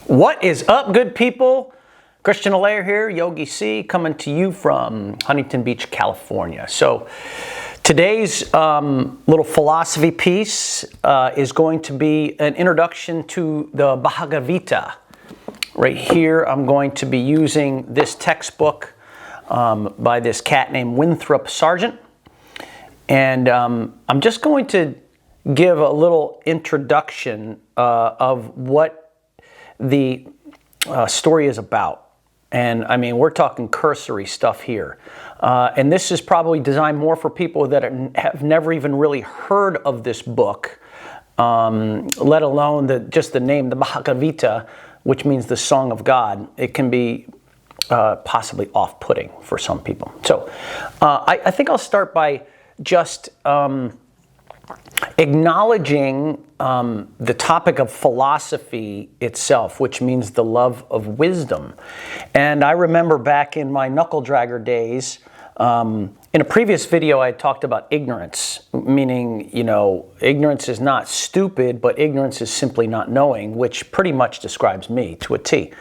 What is up, good people? Christian Allaire here, Yogi C, coming to you from Huntington Beach, California. So today's little philosophy piece is going to be an introduction to the Bhagavad. Right here, I'm going to be using this textbook by this cat named Winthrop Sargent. And I'm just going to give a little introduction of what the story is about. And I mean, we're talking cursory stuff here. And this is probably designed more for people that have never even really heard of this book, let alone just the name, the Bhagavad, which means the Song of God. It can be possibly off-putting for some people. So I think I'll start by just acknowledging the topic of philosophy itself, which means the love of wisdom. And I remember back in my knuckle dragger days, in a previous video I talked about ignorance, meaning, ignorance is not stupid, but ignorance is simply not knowing, which pretty much describes me to a T.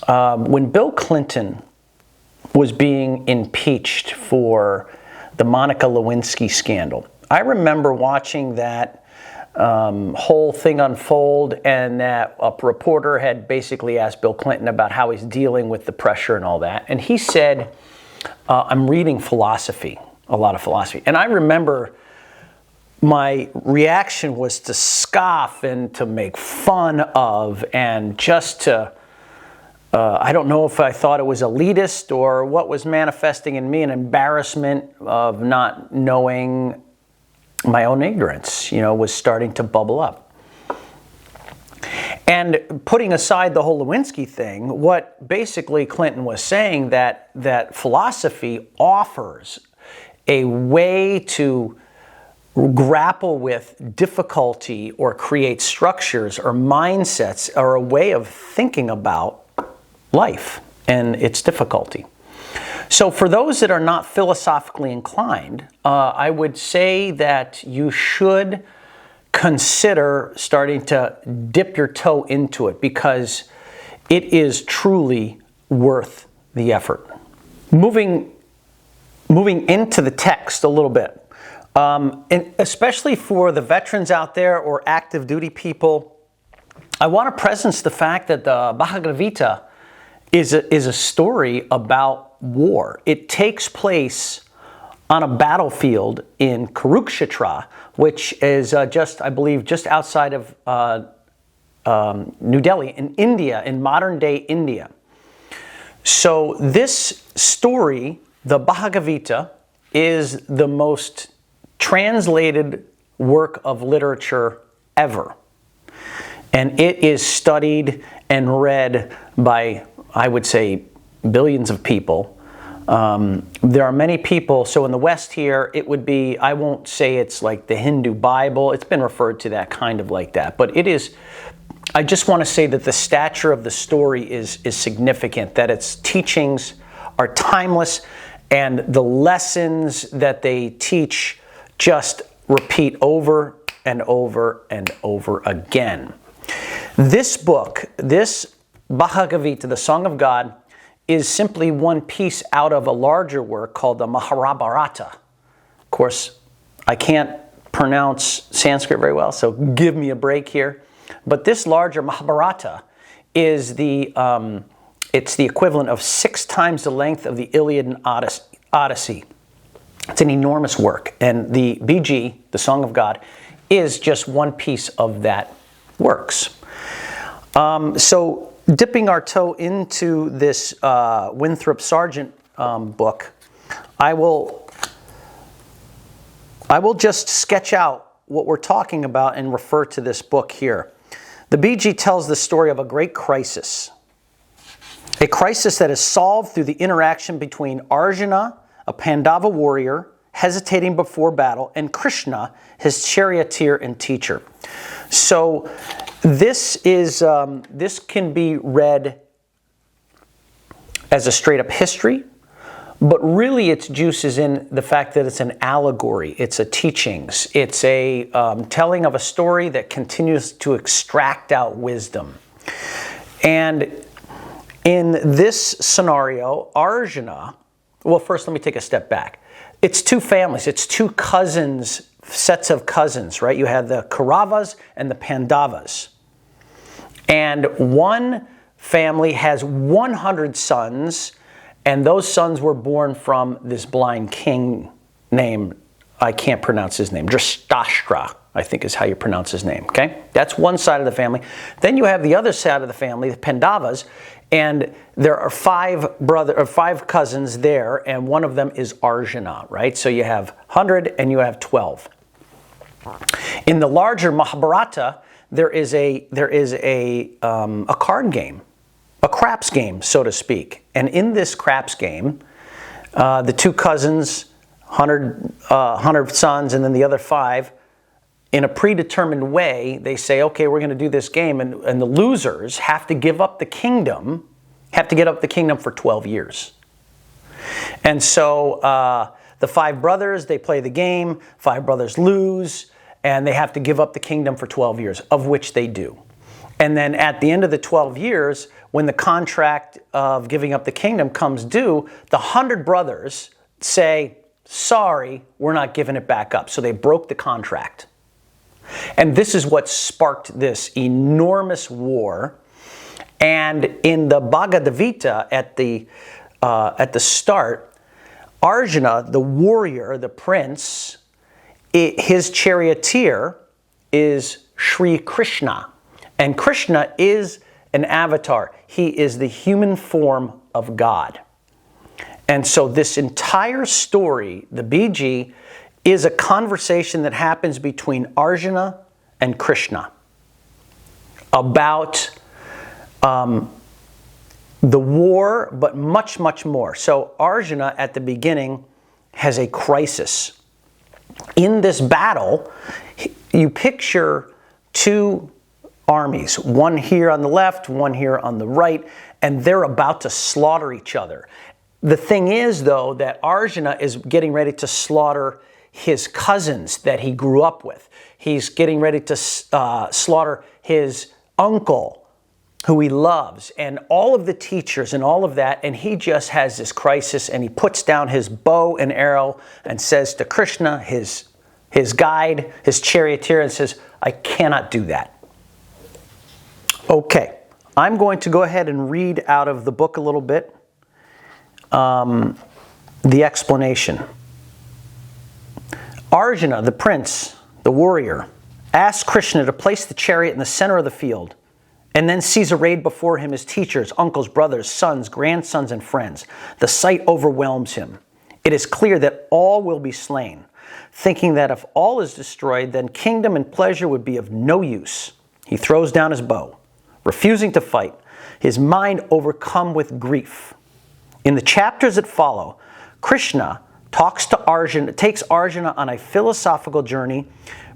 When Bill Clinton was being impeached for the Monica Lewinsky scandal, I remember watching that whole thing unfold, and that a reporter had basically asked Bill Clinton about how he's dealing with the pressure and all that. And he said, I'm reading philosophy, a lot of philosophy. And I remember my reaction was to scoff and to make fun of, and just to, I don't know if I thought it was elitist or what was manifesting in me, an embarrassment of not knowing. My own ignorance, was starting to bubble up. And putting aside the whole Lewinsky thing, what basically Clinton was saying that philosophy offers a way to grapple with difficulty or create structures or mindsets or a way of thinking about life and its difficulty. So for those that are not philosophically inclined, I would say that you should consider starting to dip your toe into it, because it is truly worth the effort. Moving into the text a little bit, and especially for the veterans out there or active duty people, I want to presence the fact that the Bhagavad is a story about war. It takes place on a battlefield in Kurukshetra, which is I believe, just outside of New Delhi in India, in modern day India. So this story, the Bhagavad, is the most translated work of literature ever. And it is studied and read by, I would say, billions of people. There are many people, so in the West here, it would be, I won't say it's like the Hindu Bible, it's been referred to that kind of like that, but it is, I just want to say that the stature of the story is significant, that its teachings are timeless, and the lessons that they teach just repeat over and over and over again. This book, this Bhagavad, the Song of God, is simply one piece out of a larger work called the Mahabharata. Of course, I can't pronounce Sanskrit very well, so give me a break here. But this larger Mahabharata is it's the equivalent of 6 times the length of the Iliad and Odyssey. It's an enormous work, and the BG, the Song of God, is just one piece of that works. So dipping our toe into this Winthrop Sargent book, I will just sketch out what we're talking about and refer to this book here. The BG tells the story of a great crisis. A crisis that is solved through the interaction between Arjuna, a Pandava warrior, hesitating before battle, and Krishna, his charioteer and teacher. So this can be read as a straight up history, but really its juice is in the fact that it's an allegory, it's a teachings, it's a telling of a story that continues to extract out wisdom. And in this scenario, Arjuna, well, first let me take a step back. It's two families, it's two cousins, sets of cousins, right? You have the Kauravas and the Pandavas. And one family has 100 sons, and those sons were born from this blind king named, I can't pronounce his name, Drashtastra, I think is how you pronounce his name, okay? That's one side of the family. Then you have the other side of the family, the Pandavas, and there are five cousins there, and one of them is Arjuna, right? So you have 100 and you have 12. In the larger Mahabharata, there is a card game, a craps game, so to speak. And in this craps game, the two cousins, 100 sons, and then the other 5, in a predetermined way, they say, okay, we're going to do this game, and the losers have to give up the kingdom, for 12 years. And so the 5 brothers, they play the game, 5 brothers lose, and they have to give up the kingdom for 12 years, of which they do. And then at the end of the 12 years, when the contract of giving up the kingdom comes due, the 100 brothers say, sorry, we're not giving it back up. So they broke the contract. And this is what sparked this enormous war. And in the Bhagavad Gita, at the start, Arjuna, the warrior, the prince, his charioteer is Sri Krishna. And Krishna is an avatar. He is the human form of God. And so this entire story, the BG, is a conversation that happens between Arjuna and Krishna about the war, but much, much more. So Arjuna at the beginning has a crisis. In this battle, you picture two armies, one here on the left, one here on the right, and they're about to slaughter each other. The thing is, though, that Arjuna is getting ready to slaughter his cousins that he grew up with. He's getting ready to slaughter his uncle, who he loves, and all of the teachers and all of that, and he just has this crisis, and he puts down his bow and arrow and says to Krishna, his guide, his charioteer, and says, I cannot do that. Okay, I'm going to go ahead and read out of the book a little bit, the explanation. Arjuna, the prince, the warrior, asks Krishna to place the chariot in the center of the field, and then sees arrayed before him his teachers, uncles, brothers, sons, grandsons, and friends. The sight overwhelms him. It is clear that all will be slain, thinking that if all is destroyed, then kingdom and pleasure would be of no use. He throws down his bow, refusing to fight, his mind overcome with grief. In the chapters that follow, Krishna takes Arjuna on a philosophical journey,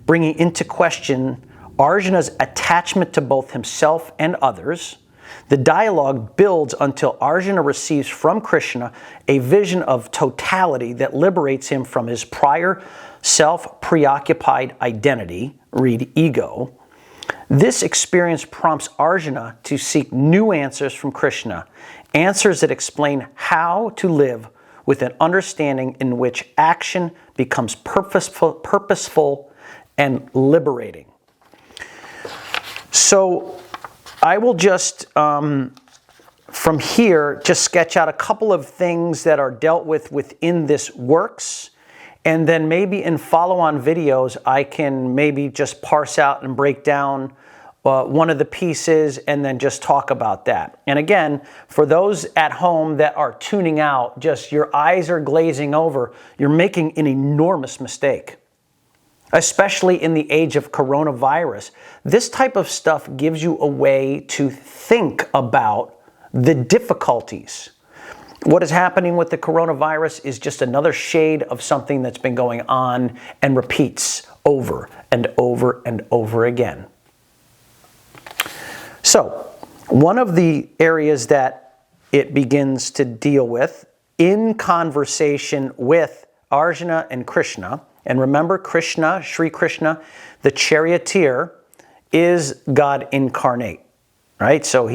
bringing into question Arjuna's attachment to both himself and others. The dialogue builds until Arjuna receives from Krishna a vision of totality that liberates him from his prior self-preoccupied identity, read ego. This experience prompts Arjuna to seek new answers from Krishna, answers that explain how to live with an understanding in which action becomes purposeful and liberating. So I will just, from here, just sketch out a couple of things that are dealt with within this works. And then maybe in follow-on videos, I can maybe just parse out and break down one of the pieces and then just talk about that. And again, for those at home that are tuning out, just your eyes are glazing over, you're making an enormous mistake. Especially in the age of coronavirus. This type of stuff gives you a way to think about the difficulties. What is happening with the coronavirus is just another shade of something that's been going on and repeats over and over and over again. So, one of the areas that it begins to deal with in conversation with Arjuna and Krishna, and remember Sri Krishna, the charioteer, is God incarnate. right? So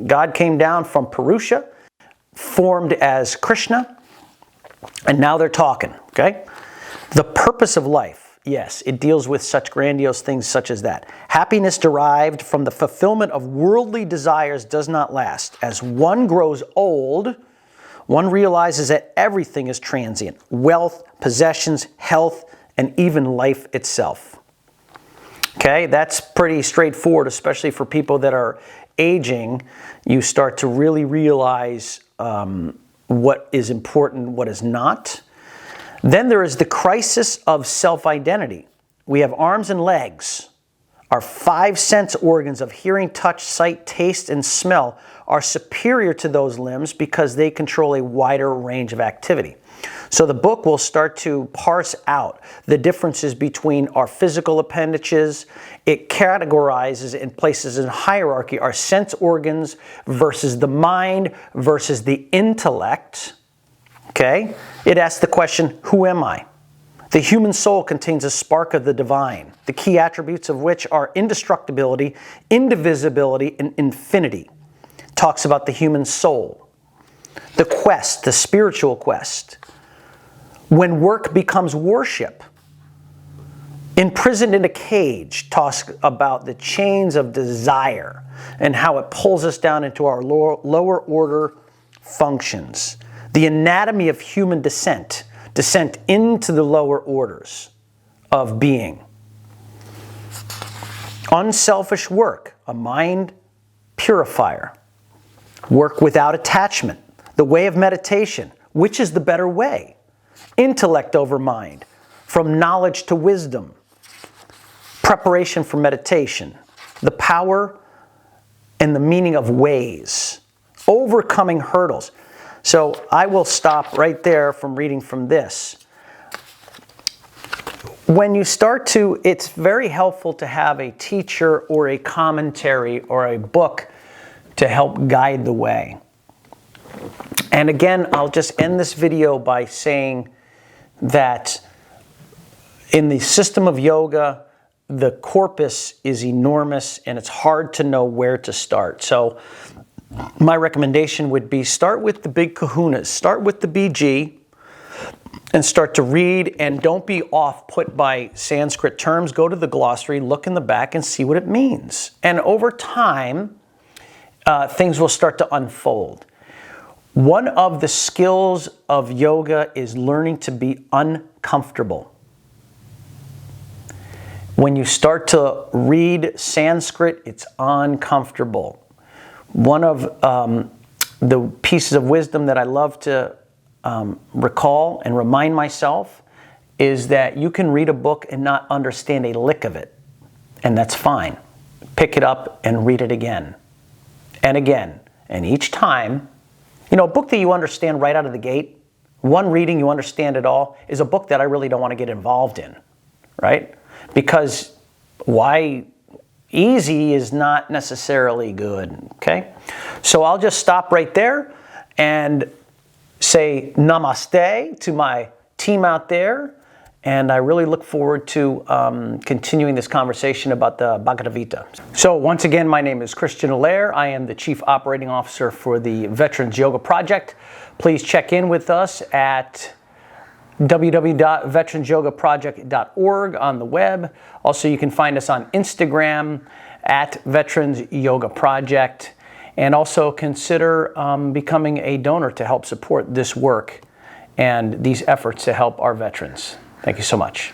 God came down from Purusha, formed as Krishna, and now they're talking, okay? The purpose of life, yes, it deals with such grandiose things such as that. Happiness derived from the fulfillment of worldly desires does not last. As one grows old, one realizes that everything is transient. Wealth, possessions, health, and even life itself. Okay, that's pretty straightforward, especially for people that are aging. You start to really realize what is important, what is not. Then there is the crisis of self-identity. We have arms and legs. Our 5 sense organs of hearing, touch, sight, taste, and smell are superior to those limbs because they control a wider range of activity. So the book will start to parse out the differences between our physical appendages. It categorizes and places in hierarchy our sense organs versus the mind versus the intellect. Okay? It asks the question, who am I? The human soul contains a spark of the divine, the key attributes of which are indestructibility, indivisibility, and infinity. It talks about the human soul. The quest, the spiritual quest. When work becomes worship. Imprisoned in a cage, talks about the chains of desire and how it pulls us down into our lower order functions. The anatomy of human descent into the lower orders of being. Unselfish work, a mind purifier. Work without attachment, the way of meditation. Which is the better way? Intellect over mind, from knowledge to wisdom. Preparation for meditation, the power and the meaning of ways. Overcoming hurdles. So I will stop right there from reading from this. When you start to, it's very helpful to have a teacher or a commentary or a book to help guide the way. And again, I'll just end this video by saying that in the system of yoga, the corpus is enormous and it's hard to know where to start. So my recommendation would be start with the big kahunas. Start with the BG and start to read, and don't be off-put by Sanskrit terms. Go to the glossary, look in the back, and see what it means. And over time, things will start to unfold. One of the skills of yoga is learning to be uncomfortable. When you start to read Sanskrit, it's uncomfortable. One of the pieces of wisdom that I love to recall and remind myself is that you can read a book and not understand a lick of it, and that's fine. Pick it up and read it again and again. And each time, you know, a book that you understand right out of the gate, one reading you understand it all, is a book that I really don't want to get involved in, right? Because why? Easy is not necessarily good, okay? So I'll just stop right there and say namaste to my team out there, and I really look forward to continuing this conversation about the Bhagavad Gita. So once again, my name is Christian Allaire. I am the Chief Operating Officer for the Veterans Yoga Project. Please check in with us at www.veteransyogaproject.org on the web. Also, you can find us on Instagram at Veterans Yoga Project. And also consider becoming a donor to help support this work and these efforts to help our veterans. Thank you so much.